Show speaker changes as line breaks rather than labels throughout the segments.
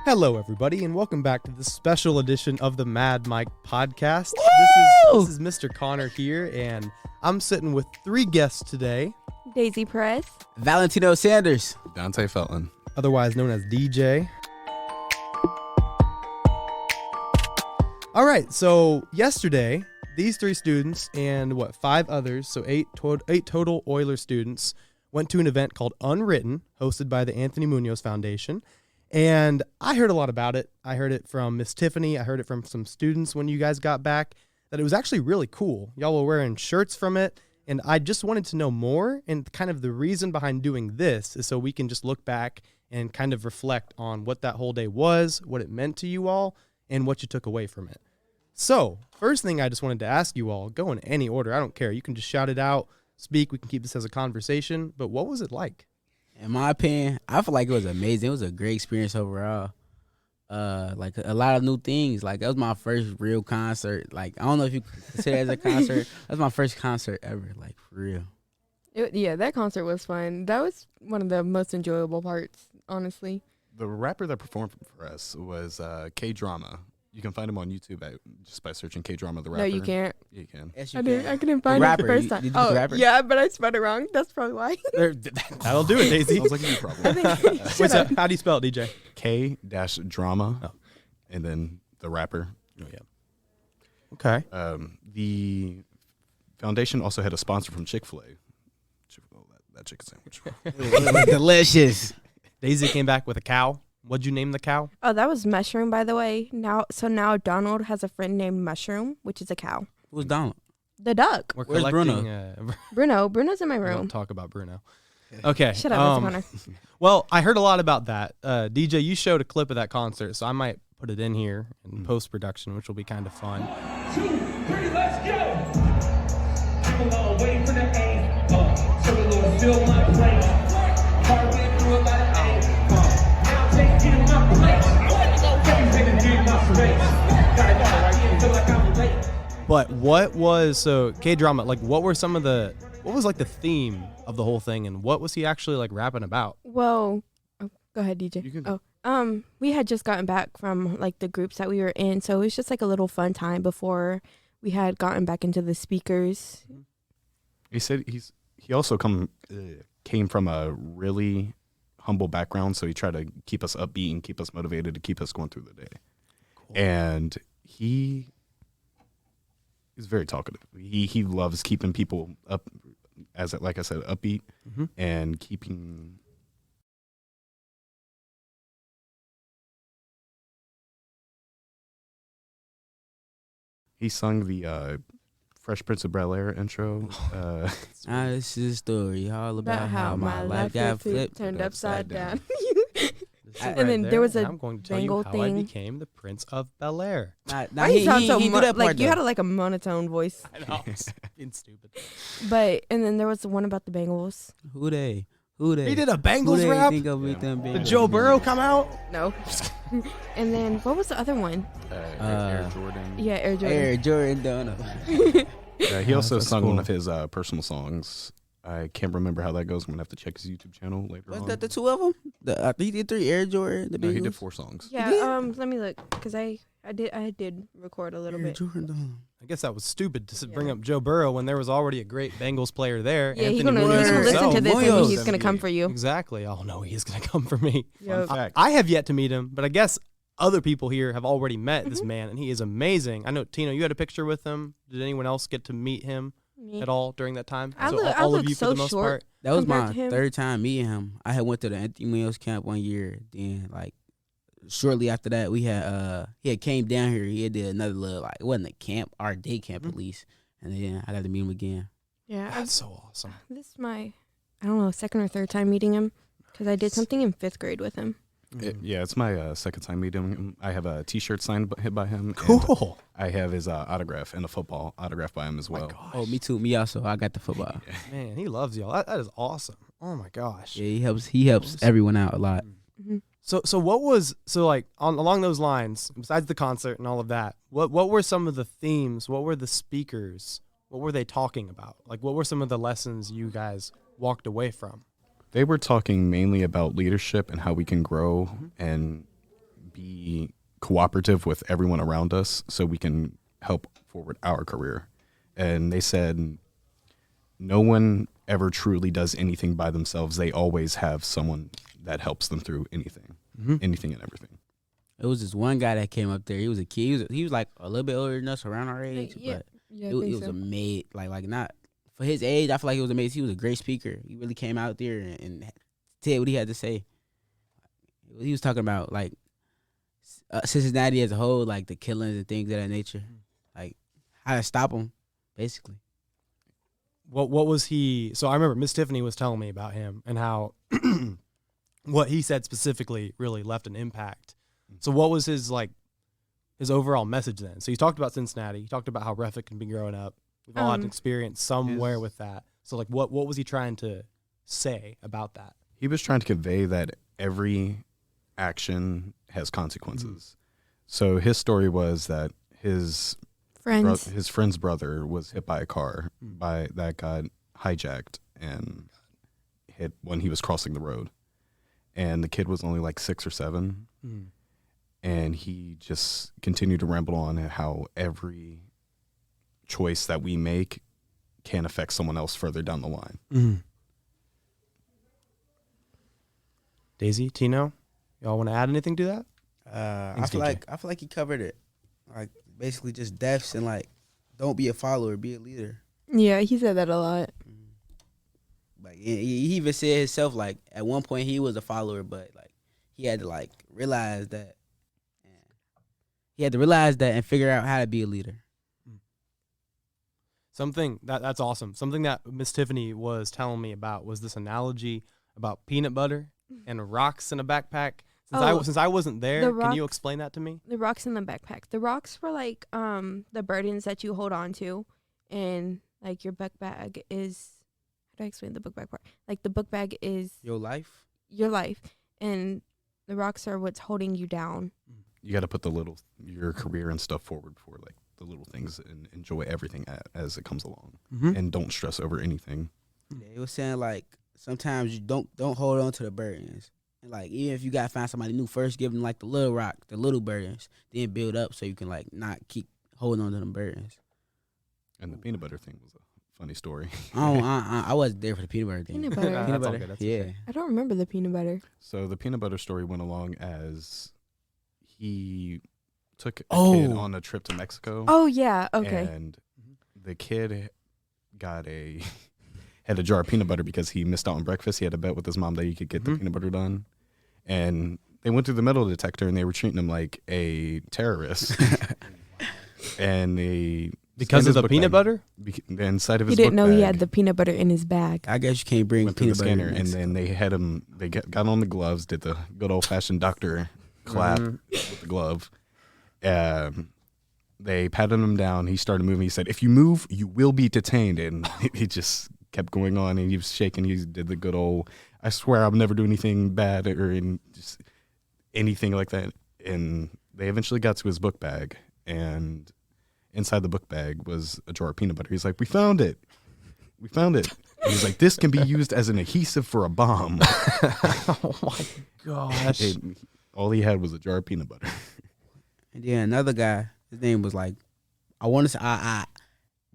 Hello, everybody, and welcome back to this special edition of the Mad Mike podcast. This is Mr. Connor here, and I'm sitting with three guests today.
Daisy Perez,
Valentino Sanders,
Dante Felton,
otherwise known as DJ. All right, so yesterday, these three students and five others, so eight total Oyler students, went to an event called Unwritten, hosted by the Anthony Munoz Foundation. And I heard a lot about it. I heard it from Miss Tiffany. I heard it from some students when you guys got back, that it was actually really cool. Y'all were wearing shirts from it. And I just wanted to know more. And kind of the reason behind doing this is so we can just look back and kind of reflect on what that whole day was, what it meant to you all, and what you took away from it. So first thing I just wanted to ask you all, go in any order. I don't care. You can just shout it out, speak. We can keep this as a conversation. But what was it like?
in my opinion, I feel like it was amazing. It was a great experience overall. Like a lot of new things. Like that was my first real concert. Like I don't know if you consider it as a concert. That's my first concert ever. Like for real.
Yeah, that concert was fun. That was one of the most enjoyable parts, honestly.
the rapper that performed for us was K-Drama. You can find him on YouTube just by searching K-Drama the rapper.
No, you can't.
Yeah, you can.
Yes, you
I couldn't find it the first time. Yeah, but I spelled it wrong. That's probably why.
That'll do it, Daisy.
Sounds like a problem.
Wait, so how do you spell it, DJ?
K-drama, and then the rapper.
Oh, yeah. Okay.
The foundation also had a sponsor from Chick-fil-A. That chicken sandwich.
Delicious.
Daisy came back with a cow. What'd you name the cow?
Oh, that was Mushroom, by the way. Now Donald has a friend named Mushroom, which is a cow.
Who's Donald?
The duck.
We're
Where's
collecting,
Bruno's in my
we
room.
don't talk about Bruno. Okay.
Shut up, Mr. Connor.
Well, I heard a lot about that. DJ, you showed a clip of that concert, so I might put it in here in post-production, which will be kind of fun.
2, 3, let's go. I'm a long way from the A. So the Lord fill my place. Hard way through a lot of A. Now taking my place. Everything to do my space. Gotta go right here, feel like I'm late.
But what was, so K-Drama, like what was like the theme of the whole thing, and what was he actually like rapping about?
Well, go ahead, DJ.
You can
We had just gotten back from like the groups that we were in, so it was just like a little fun time before we had gotten back into the speakers.
He said he also came from a really humble background, so he tried to keep us upbeat and keep us motivated to keep us going through the day. Cool. And he is very talkative. He loves keeping people up, like I said, upbeat and keeping. He sung the Fresh Prince of Bel-Air intro.
This is a story all about how my life got flipped.
turned upside down.
And
then there was a
I'm going to tell you
bangle
how
thing.
I became the Prince of Bel-Air.
Why you sound so
do that
like
part,
you
though.
had like a monotone voice.
I know, being stupid.
And then there was the one about the Bengals.
Who they?
He did a
Who
Bengals
they
rap.
think of with them
Did
Bengals?
Joe Burrow come out?
No. And then what was the other one?
Air Jordan.
Yeah, Air Jordan.
Air Jordan Donald.
He also
That's
sung
cool.
one of his personal songs. I can't remember how that goes. I'm going to have to check his YouTube channel later
Was
on.
that the two of them? He did 3 Air Jordan. The
No, he
Bengals?
did 4 songs.
Yeah. Let me look, cause I did record a little
Air
bit.
Jordan.
I guess that was stupid to bring up Joe Burrow when there was already a great Bengals player there.
Yeah, he's
Anthony
gonna
Munoz
listen
himself.
to this and
Munoz.
he's gonna come for you.
Exactly. Oh no, he is going to come for me.
Yep.
Fun fact.
I have yet to meet him, but I guess other people here have already met this man, and he is amazing. I know, Tino, you had a picture with him. Did anyone else get to meet him
Me.
at all during that time?
I
So
look- I
all of
look
you
so
for the most
short.
part.
That was my
Compared to him.
3rd time meeting him. I had went to the Anthony Munoz camp 1 year. Then like shortly after that, we had he had came down here. He had did another little, like, it wasn't a camp, our day camp at least. And then I got to meet him again.
Yeah,
That's so awesome.
this is my, I don't know, 2nd or 3rd time meeting him, because I did something in 5th grade with him.
It's my 2nd time meeting him. I have a T-shirt signed by him. and
Cool.
I have his autograph and a football autograph by him as well.
Oh, me too. Me also. I got the football.
Man, he loves y'all. That is awesome. Oh my gosh.
Yeah, he helps everyone out a lot.
Mm-hmm.
So what was like along those lines, besides the concert and all of that, what were some of the themes? What were the speakers? What were they talking about? Like, what were some of the lessons you guys walked away from?
They were talking mainly about leadership and how we can grow and be cooperative with everyone around us so we can help forward our career. And they said no one ever truly does anything by themselves. They always have someone that helps them through anything, anything and everything.
It was this one guy that came up there. He was a kid. He was like a little bit older than us, around our age.
Yeah.
But
Yeah,
it was amazing. Like not for his age. I feel like it was amazing. He was a great speaker. He really came out there and said what he had to say. He was talking about like Cincinnati as a whole, like the killings and things of that nature, like how to stop them, basically.
What was he? So I remember Miss Tiffany was telling me about him and how what he said specifically really left an impact. So what was his overall message then? So he talked about Cincinnati. He talked about how rough it can be growing up. We've all had an experience somewhere with that. So like what was he trying to say about that?
He was trying to convey that every action has consequences. So his story was that his friend's brother was hit by a car that got hijacked and hit when he was crossing the road. And the kid was only like 6 or 7. And he just continued to ramble on how every choice that we make can affect someone else further down the line.
Daisy, Tino, y'all want to add anything to that?
I feel like he covered it. Like basically just deaths and like don't be a follower, be a leader.
Yeah, he said that a lot.
Like he even said himself, like at one point he was a follower, but like he had to like realize that. He had to realize that and figure out how to be a leader.
Something that's awesome. Something that Miss Tiffany was telling me about was this analogy about peanut butter and rocks in a backpack. Since I wasn't there, can you explain that to me?
The rocks in the backpack. The rocks were like the burdens that you hold on to, and like your book bag is. How do I explain the book bag part? Like the book bag is
your life,
and the rocks are what's holding you down.
You got to put your career and stuff forward for like the little things and enjoy everything as it comes along, and don't stress over anything.
Yeah, he was saying like sometimes you don't hold on to the burdens, and like even if you gotta find somebody new, first give them like the little rock, the little burdens, then build up so you can like not keep holding on to them burdens.
And the peanut butter thing was a funny story.
I wasn't there for the peanut butter thing.
Peanut butter.
That's all good. That's okay.
I don't remember the peanut butter.
So the peanut butter story went along as he took a kid on a trip to Mexico.
Oh yeah, okay.
And the kid had a jar of peanut butter because he missed out on breakfast. He had a bet with his mom that he could get the peanut butter done. And they went through the metal detector and they were treating him like a terrorist. And
because of the peanut butter?
Inside of his
He didn't
book
know he
bag,
had the peanut butter in his bag.
I guess you can't bring
went through the
peanut butter.
scanner, and then they had him. They got on the gloves, did the good old fashioned doctor clap with the glove. They patted him down. He started moving. He said, "If you move, you will be detained." And he just kept going on, and he was shaking. He did the good old, "I swear I'll never do anything bad or just anything like that." And they eventually got to his book bag, and inside the book bag was a jar of peanut butter. He's like, "We found it. We found it." And he's like, "This can be used as an adhesive for a bomb."
Oh my gosh.
All he had was a jar of peanut butter.
And then another guy, his name was like, I want to say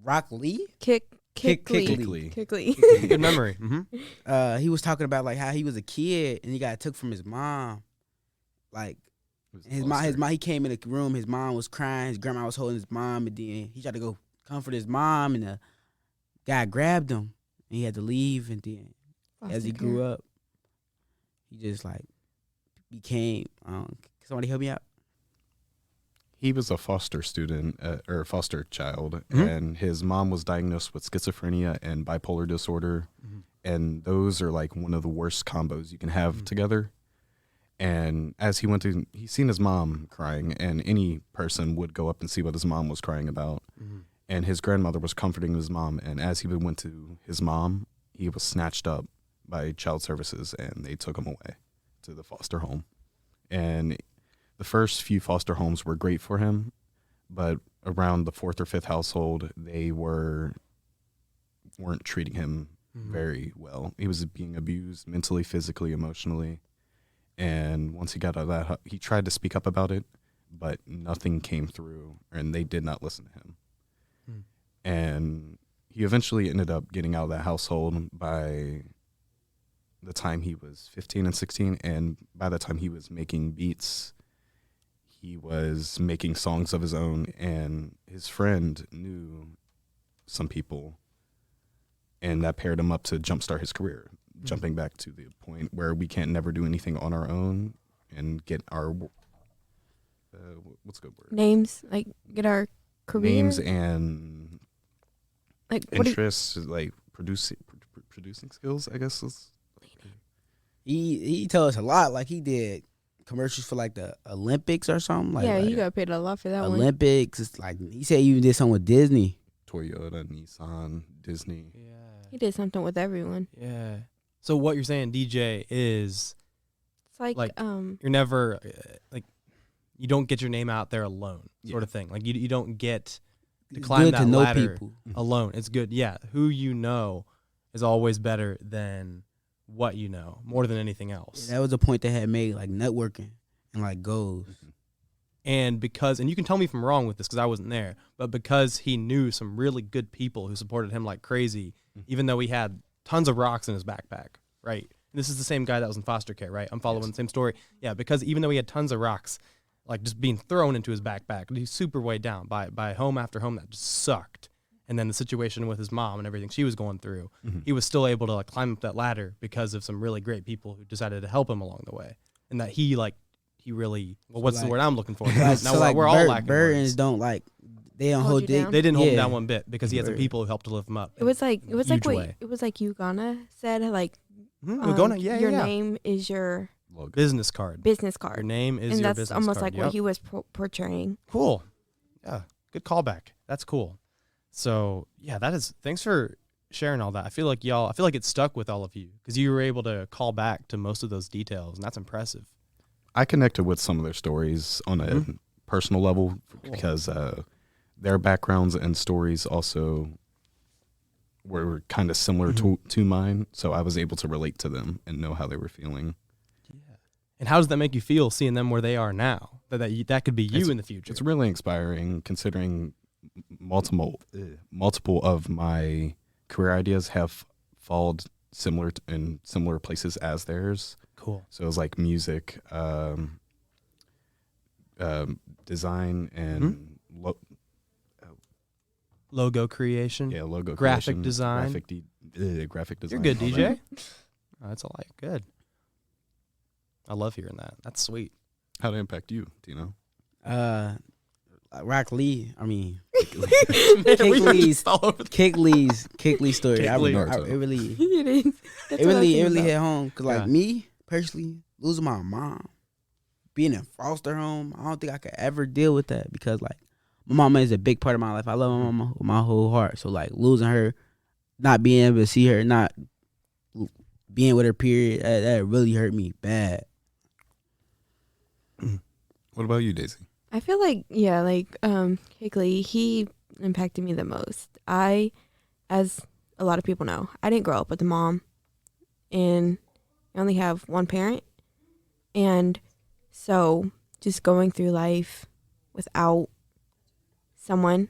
Rock Lee.
Kickley.
Good memory.
He was talking about like how he was a kid and he got took from his mom. Like his mom, he came in the room. His mom was crying. His grandma was holding his mom, and then he tried to go comfort his mom, and the guy grabbed him, and he had to leave. And then as he grew up, he just like became. Can somebody help me out?
He was a foster student or foster child, and his mom was diagnosed with schizophrenia and bipolar disorder, and those are like one of the worst combos you can have together. And as he went to, he seen his mom crying, and any person would go up and see what his mom was crying about. And his grandmother was comforting his mom, and as he went to his mom, he was snatched up by child services, and they took him away to the foster home. And the first few foster homes were great for him, but around the 4th or 5th household, they weren't treating him very well. He was being abused mentally, physically, emotionally. And once he got out of that, he tried to speak up about it, but nothing came through, and they did not listen to him. And he eventually ended up getting out of that household by the time he was 15 and 16. And by the time he was making beats, he was making songs of his own. And his friend knew some people, and that paired him up to jumpstart his career, jumping back to the point where we can't never do anything on our own and get our, what's a good word?
Names, like get our career.
Names and
like what do you-
interests, like producing skills, I guess.
He told us a lot. Like he did commercials for like the Olympics or something. Like,
yeah,
like
he got paid a lot for that one.
Olympics. It's like he said he even did something with Disney.
Toyota, Nissan, Disney.
He did something with everyone.
Yeah. So what you're saying, DJ, is
It's like
you're never like you don't get your name out there alone, sort
Yeah.
of thing. Like you don't get to
It's
climb
good
that
to know
ladder
people.
alone. It's good. Yeah, who you know is always better than what you know, more than anything else.
That was a point they had made, like networking and like goals.
And you can tell me if I'm wrong with this because I wasn't there, but because he knew some really good people who supported him like crazy, even though he had tons of rocks in his backpack, right? This is the same guy that was in foster care, right? I'm following the same story. Yeah, because even though he had tons of rocks, like just being thrown into his backpack, he's super weighed down by home after home that just sucked. And then the situation with his mom and everything she was going through, he was still able to like climb up that ladder because of some really great people who decided to help him along the way. And that he really, well, what's the word I'm looking for? Now we're all lacking
burdens
words.
don't like they don't
Hold
hold
you
they,
down?
They didn't hold him
yeah.
down one bit because he had some people who helped to lift him up.
it was like
huge
what
way.
it was like Ugana said, like
Your
your name is your
Logo.
business card.
business
Your
card.
name is
And
your
that's
business
almost
card.
like what he was portraying.
Cool. Yeah, good callback. That's cool. So yeah, thanks for sharing all that. I feel like it stuck with all of you because you were able to call back to most of those details, and that's impressive.
I connected with some of their stories on a personal level because their backgrounds and stories also were kind of similar to mine. So I was able to relate to them and know how they were feeling.
And how does that make you feel seeing them where they are now? That could be you in the future.
It's really inspiring considering multiple of my career ideas have fallen in similar places as theirs.
Cool.
So it was like music, design, and
Logo creation.
logo
Graphic
creation,
design.
graphic design.
You're good,
all
DJ.
that.
Oh, that's all right. Good. I love hearing that. That's sweet.
How'd it impact you, Tino?
Rock Lee. I mean,
Man, we were
Lee's-
just all over the-
Kick Lee's story.
Kick
I,
Lee.
it really,
It is. That's
it
what I was
really
thinking
hit
about.
home. Cause like
Yeah.
me personally, losing my mom, being in foster home, I don't think I could ever deal with that because like my mama is a big part of my life. I love my mama with my whole heart. So like losing her, not being able to see her, not being with her, period, that really hurt me bad.
What about you, Daisy?
I feel like Higley, he impacted me the most. As a lot of people know, I didn't grow up with a mom, and I only have one parent, and so just going through life without someone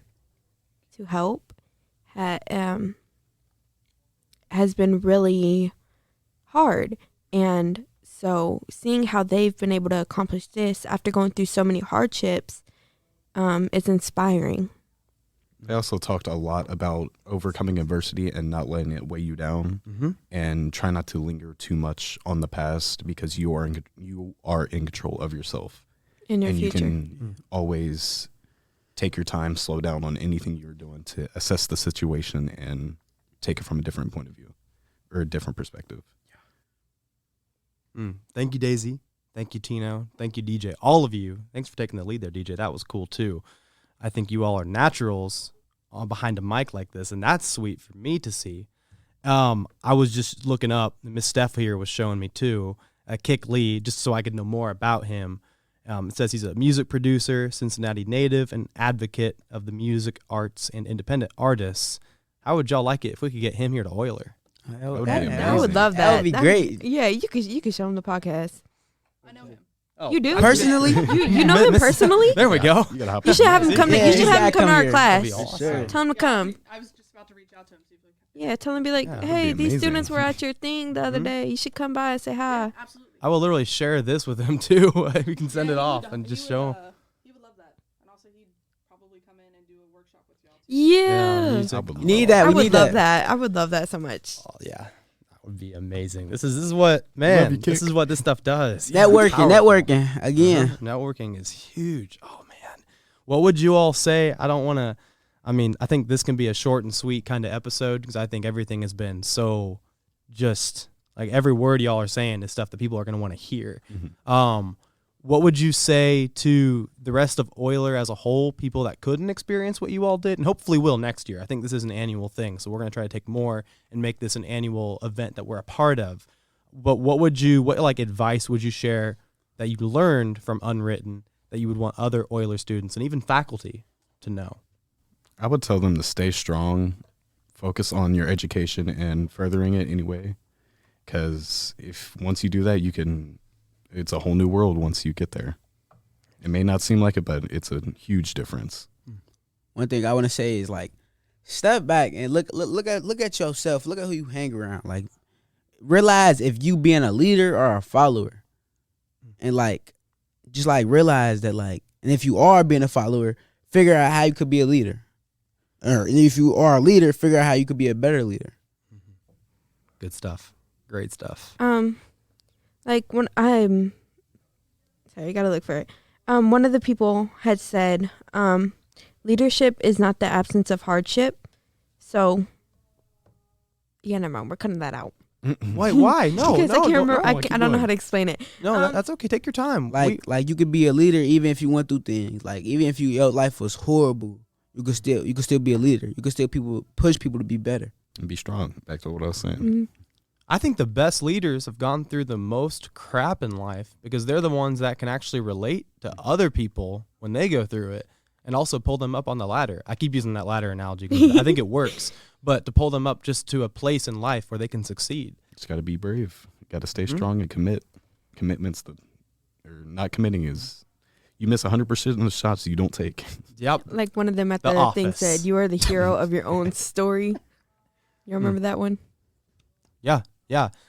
to help has been really hard. And so seeing how they've been able to accomplish this after going through so many hardships, it's inspiring.
They also talked a lot about overcoming adversity and not letting it weigh you down, and try not to linger too much on the past because you are in control of yourself,
In your
and
future.
you can always take your time, slow down on anything you're doing to assess the situation and take it from a different point of view or a different perspective.
Thank you, Daisy. Thank you, Tino. Thank you, DJ. All of you. Thanks for taking the lead there, DJ. That was cool, too. I think you all are naturals behind a mic like this, and that's sweet for me to see. I was just looking up. Miss Steph here was showing me, too, Kick Lee, just so I could know more about him. It says he's a music producer, Cincinnati native, and advocate of the music, arts, and independent artists. How would y'all like it if we could get him here to Oyler?
would be
I would
amazing.
love that.
That would be great.
Yeah, you could show him the podcast.
I know him.
Oh,
You do?
Personally?
You know him personally?
There we go.
You gotta hop
You
on
should
the
have him
mic.
come.
Yeah,
You should
he's
have him
gotta
come to
come
our
here.
class.
That'd be awesome.
Sure.
Tell him to come.
I was just about to reach out to him. See if we
Yeah, tell him be like,
Yeah, that'd
hey,
be
these
amazing.
students were at your thing the other day. You should come by and say hi.
absolutely.
I will literally share this with him too. We can send
Yeah,
it
he
off
would-
and
he
just
would,
show him.
He would love that, and also he'd probably come in and do a workshop with y'all too.
Yeah.
music.
I would
You need
love
that.
I
We
would
need
love
that.
that. I would love that so much.
Oh yeah, that would be amazing. This is what man. This is what this stuff does. Yeah, it's
Networking,
powerful.
networking again.
Networking is huge. Oh man, what would you all say? I don't want to. I mean, I think this can be a short and sweet kind of episode because I think everything has been so just like every word y'all are saying is stuff that people are going to want to hear. What would you say to the rest of Oyler as a whole, people that couldn't experience what you all did and hopefully will next year? I think this is an annual thing, so we're going to try to take more and make this an annual event that we're a part of. But what like advice would you share that you learned from Unwritten that you would want other Oyler students and even faculty to know?
I would tell them to stay strong, focus on your education and furthering it anyway. Because if once you do that, it's a whole new world once you get there. It may not seem like it, but it's a huge difference.
One thing I want to say is like, step back and look at yourself. Look at who you hang around. Like, realize if you being a leader or a follower, and like, just like realize that like, and if you are being a follower, figure out how you could be a leader, or if you are a leader, figure out how you could be a better leader.
Good stuff. Great stuff.
Like when I'm sorry, you gotta look for it. One of the people had said, leadership is not the absence of hardship. So yeah, never mind. We're cutting that out.
Why? No,
Because
no,
I can't
no,
remember.
no,
I
keep
don't know
going.
how to explain it.
No, that's okay. Take your time.
Like you could be a leader even if you went through things. Like even if your life was horrible, you could still be a leader. You could still push people to be better.
And be strong. Back to what I was saying.
Mhm.
I think the best leaders have gone through the most crap in life because they're the ones that can actually relate to other people when they go through it and also pull them up on the ladder. I keep using that ladder analogy because I think it works, but to pull them up just to a place in life where they can succeed.
Just got to be brave. Got to stay strong and commit. Commitments or not committing is you miss 100% of the shots you don't take.
Yep.
Like one of them at
The
the thing
Office.
said, "You are the hero of your own story." You remember that one?
Yeah.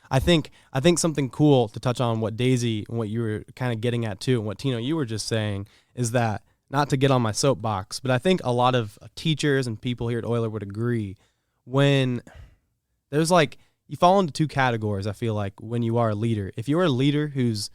I think something cool to touch on what Daisy and what you were kind of getting at too, and what Tino you were just saying is that, not to get on my soapbox, but I think a lot of teachers and people here at Oyler would agree when there's like you fall into two categories. I feel like when you are a leader, if you're a leader who's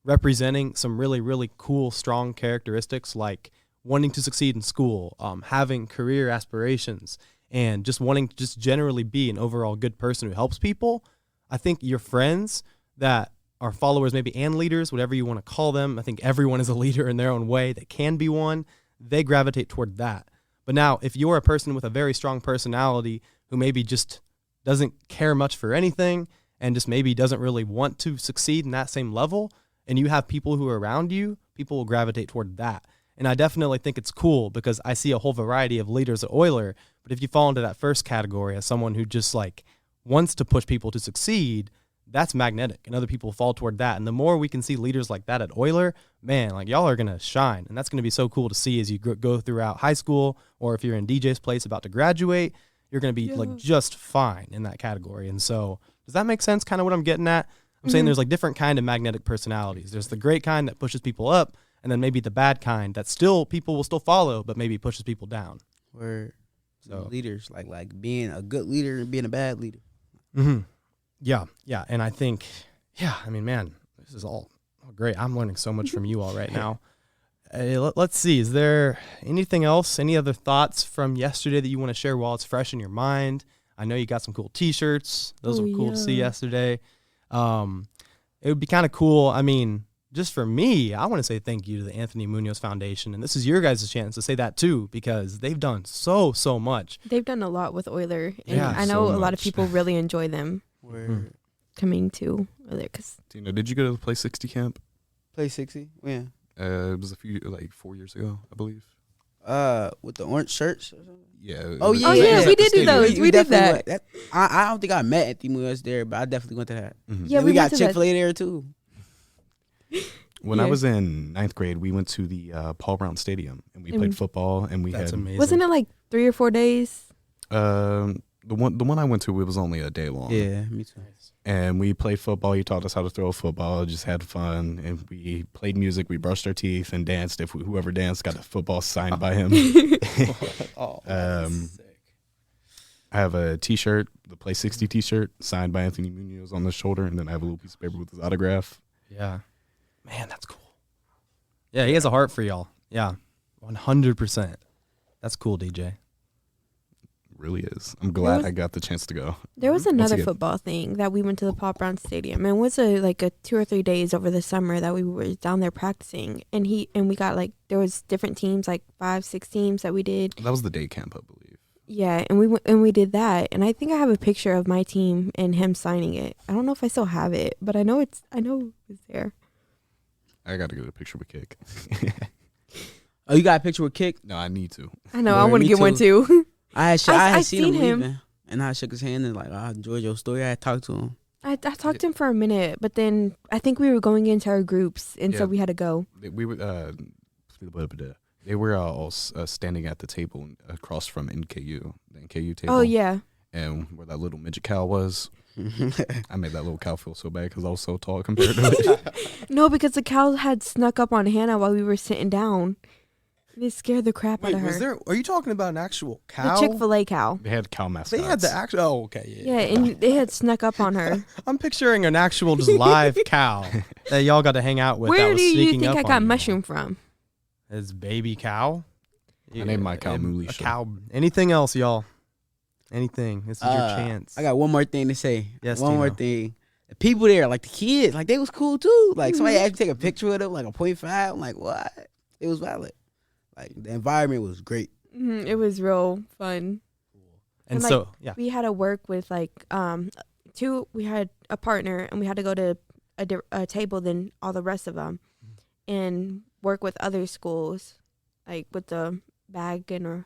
representing some really, really cool, strong characteristics like wanting to succeed in school, having career aspirations, and just wanting to just generally be an overall good person who helps people, I think your friends that are followers maybe and leaders, whatever you want to call them, I think everyone is a leader in their own way that can be one. They gravitate toward that. But now, if you're a person with a very strong personality who maybe just doesn't care much for anything and just maybe doesn't really want to succeed in that same level, and you have people who are around you, people will gravitate toward that. And I definitely think it's cool because I see a whole variety of leaders at Oyler. But if you fall into that first category as someone who just like wants to push people to succeed, that's magnetic, and other people fall toward that. And the more we can see leaders like that at Oyler, man, like y'all are going to shine. And that's going to be so cool to see as you go throughout high school, or if you're in DJ's place about to graduate, you're going to be like just fine in that category. And so does that make sense? Kind of what I'm getting at? I'm saying there's like different kind of magnetic personalities. There's the great kind that pushes people up, and then maybe the bad kind that still people will still follow, but maybe pushes people down.
Where
So
leaders like being a good leader and being a bad leader.
Mm-hmm. Yeah. And I think, I mean, man, this is all great. I'm learning so much from you all right now. Let's see. Is there anything else, any other thoughts from yesterday that you want to share while it's fresh in your mind? I know you got some cool T-shirts. Those were cool to see yesterday. It would be kind of cool. I mean, just for me, I want to say thank you to the Anthony Munoz Foundation. And this is your guys' chance to say that too, because they've done so much.
They've done a lot with Oyler, and
Yeah,
I know
so
a lot of
much.
people really enjoy them
Where
coming to Oyler. Cause
Tina, did you go to the Play 60 camp?
Play 60? Yeah.
It was 4 years ago, I believe.
With the orange shirts or something?
Yeah.
Oh,
it
yeah,
was
yeah,
at
we
the
did do
stadium.
those. We did
definitely
that.
went. I don't think I met Anthony Munoz there, but I definitely went to that.
Mhm.
Yeah,
And
we
we got
went to that.
Chick-fil-A there too.
When I
Yeah.
was in 9th grade, we went to the Paul Brown Stadium and we played football and we
That's
had
amazing.
Wasn't it like 3 or 4 days?
the one I went to. It was only a day long.
Yeah, me too.
And we played football. He taught us how to throw a football. Just had fun, and we played music. We brushed our teeth and danced. Whoever danced got a football signed by him.
Oh,
I have a T-shirt, the Play 60 T-shirt, signed by Anthony Munoz on the shoulder, and then I have a little piece of paper with his autograph.
yeah. Man, that's cool. Yeah, he has a heart for y'all. Yeah, 100%. That's cool, DJ.
Really is. I'm glad
was-
I got the chance to go.
There was
Once
another
again.
football thing that we went to the Paul Brown Stadium, and it was like a 2 or 3 days over the summer that we were down there practicing, and we got like there was different teams, like 5-6 teams that we did.
That was the day camp, I believe.
Yeah, and we did that, and I think I have a picture of my team and him signing it. I don't know if I still have it, but I know it's there.
I got to get a picture with Kick.
Oh, you got a picture with Kick?
No, I need to.
I know I
Word,
want to
me
get one too.
I had
I
seen
seen
him
him.
leaving, and I shook his hand and like, I enjoyed your story. I had talked to him.
I talked to him for a minute, but then I think we were going into our groups, and so
Yeah.
we had to go.
We were. They were all standing at the table across from NKU, the NKU table.
Oh yeah.
And where that little midget cow was, I made that little cow feel so bad because I was so tall compared to it.
No, because the cow had snuck up on Hannah while we were sitting down. It scared the crap out
Wait,
of her.
was there? Are you talking about an actual cow?
The Chick-fil-A cow.
They had cow mascots.
They had the actual. Oh, okay.
Yeah, and they had snuck up on her.
I'm picturing an actual just live cow that y'all got to hang out with. that
Where
was
do you
sneaking
think
up
I
on
got
you.
mushroom from?
It's baby cow.
I named my cow
A
Moolisha.
cow. Anything else, y'all? Anything? This is your chance.
I got one more thing to say.
Yes,
one more
Tino.
thing. The people there, like the kids, like they was cool too. Like somebody
Mm-hmm.
asked me to take a picture with them, like a 0.5. I'm like, what? It was valid. Like the environment was great.
It was real fun.
and
like,
so, yeah.
We had to work with like we had a partner, and we had to go to a table than all the rest of them, and work with other schools, like with the bag and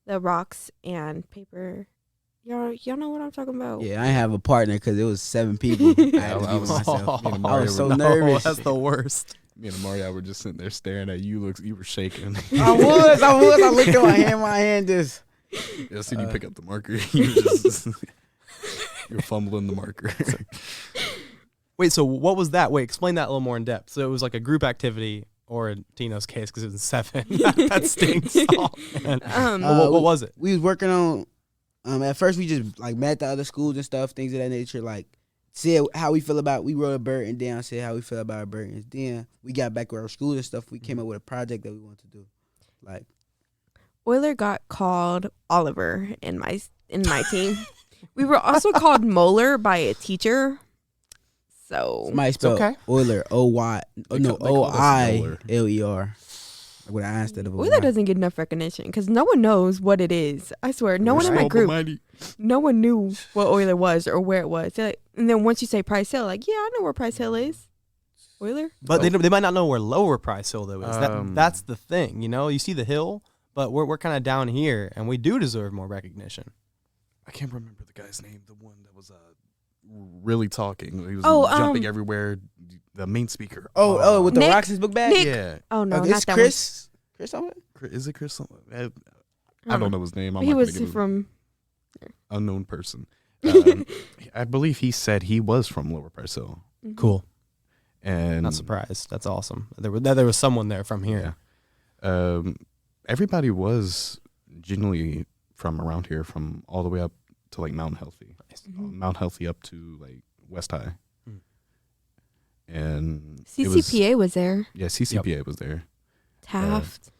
the rocks and paper. Y'all know what I'm talking about.
Yeah, I have a partner because it was 7 people. I had to
I
be
was-
with myself.
me and
I
Mario
was so
were-
nervous.
That's the worst.
Me and Mario were just sitting there staring at you. You were shaking.
I was. I looked at my hand just.
I seen you pick up the marker. You were just you're fumbling the marker.
Wait, so what was that? Wait, explain that a little more in depth. So it was like a group activity, or in Tino's case, because it was 7. That stinks. Oh, man. What was it?
We was working on. At first, we just like met the other schools and stuff, things of that nature. Like, said how we feel about. We wrote a Burton down, said how we feel about our Burtons. Then we got back with our schools and stuff. We came up with a project that we wanted to do. Like,
Oyler got called Oliver in my team. We were also called Moeller by a teacher. So
somebody spelled
okay.
Oyler, O-Y,
They
no,
call us
O-I-L-E-R. Like with an I instead of a
Oyler
Y.
doesn't get enough recognition because no one knows what it is. I swear, no one in my group, no one knew what Oyler was or where it was. They're like, and then once you say Price Hill, like, yeah, I know where Price Hill is. Oyler.
But they might not know where Lower Price Hill though is. That's the thing, you know. You see the hill, but we're kind of down here, and we do deserve more recognition.
I can't remember the guy's name. The one that was really talking. He was
Oh,
jumping everywhere. The main speaker.
Oh, with the
Nick-
Roxas book bag?
Nick-
Yeah.
Oh no,
It's
not that
Chris. Chris something?
Is it Chris? I
one.
don't know his name. I'm
He
not gonna
was
give him
from.
unknown person. I believe he said he was from Lower Price Hill.
Cool.
And
Not surprised. That's awesome. There was someone there from here.
Everybody was genuinely from around here, from all the way up to like Mount Healthy, Mount Healthy up to like West High, and it was-
CCPA was there.
yeah, CCPA was there.
Taft.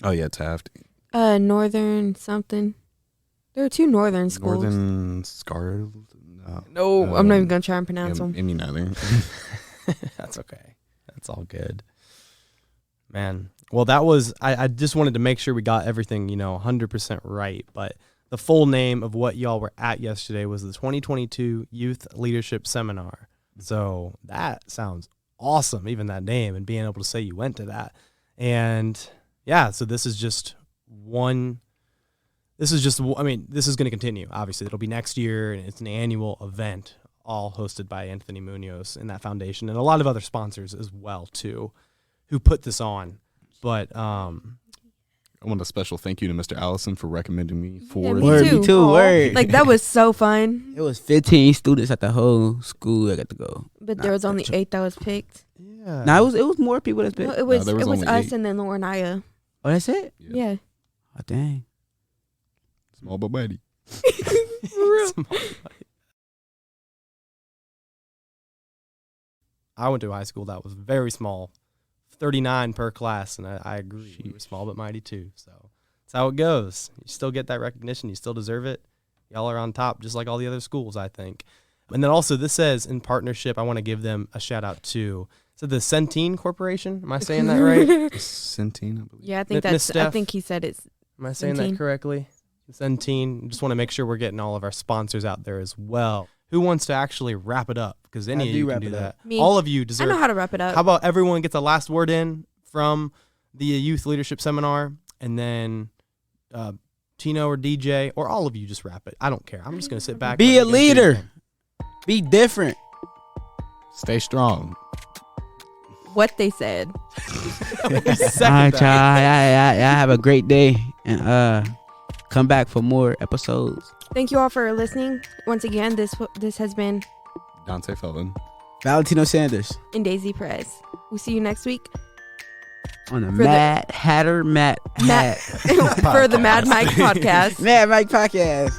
Oh yeah, Taft,
Northern something. There were 2 northern schools.
Northern Scar.
No, I'm not even gonna try and pronounce them.
Me neither.
That's okay. That's all good. Man. Well, that was, I just wanted to make sure we got everything, 100% right. But the full name of what y'all were at yesterday was the 2022 Youth Leadership Seminar. So that sounds awesome, even that name, and being able to say you went to that. And yeah, so this is just this is going to continue. Obviously, it'll be next year, and it's an annual event. all hosted by Anthony Munoz in that foundation, and a lot of other sponsors as well too, who put this on. But
I want a special thank you to Mr. Allison for recommending me for
Yeah,
Word, me too.
Aw.
Word.
Like that was so fun.
It was 15 students at the whole school that got to go.
But there was only 8 that was picked.
yeah,
Now it was more people that's been.
No, it was
there was only
us
8.
and then Laura and Aya.
Oh, that's it.
Yeah.
Oh, dang.
Small but mighty.
I went to a high school that was very small, 39 per class, and I agree. We were small but mighty too. So that's how it goes. You still get that recognition. You still deserve it. Y'all are on top, just like all the other schools, I think. And then also, this says in partnership, I want to give them a shout out to. So the Centene Corporation. Am I saying that right?
Centene, I believe.
Yeah, I think
Miss
that's. I
Steph?
think he said it's.
Am I saying
Centene.
that correctly? Centene. Just want to make sure we're getting all of our sponsors out there as well. Who wants to actually wrap it up? Because any
I
of
do
you can
wrap
do
it
that.
up.
Me.
All of you
I
deserve.
know how to wrap it up.
How about everyone gets a last word in from the youth leadership seminar, and then Tino or DJ or all of you just wrap it. I don't care. I'm just gonna sit back.
Be
and
a
let you guys do your
leader. Be different.
Stay strong.
What they said.
thing. Second
All right,
that.
y'all. Y'all have a great day, and come back for more episodes.
Thank you all for listening. Once again, this has been
Dante Felton.
Valentino Sanders
in Daisy Perez. We'll see you next week
on the
For the-
Mad Hatter Matt
Matt for the Mad Mike podcast.
Mad Mike podcast.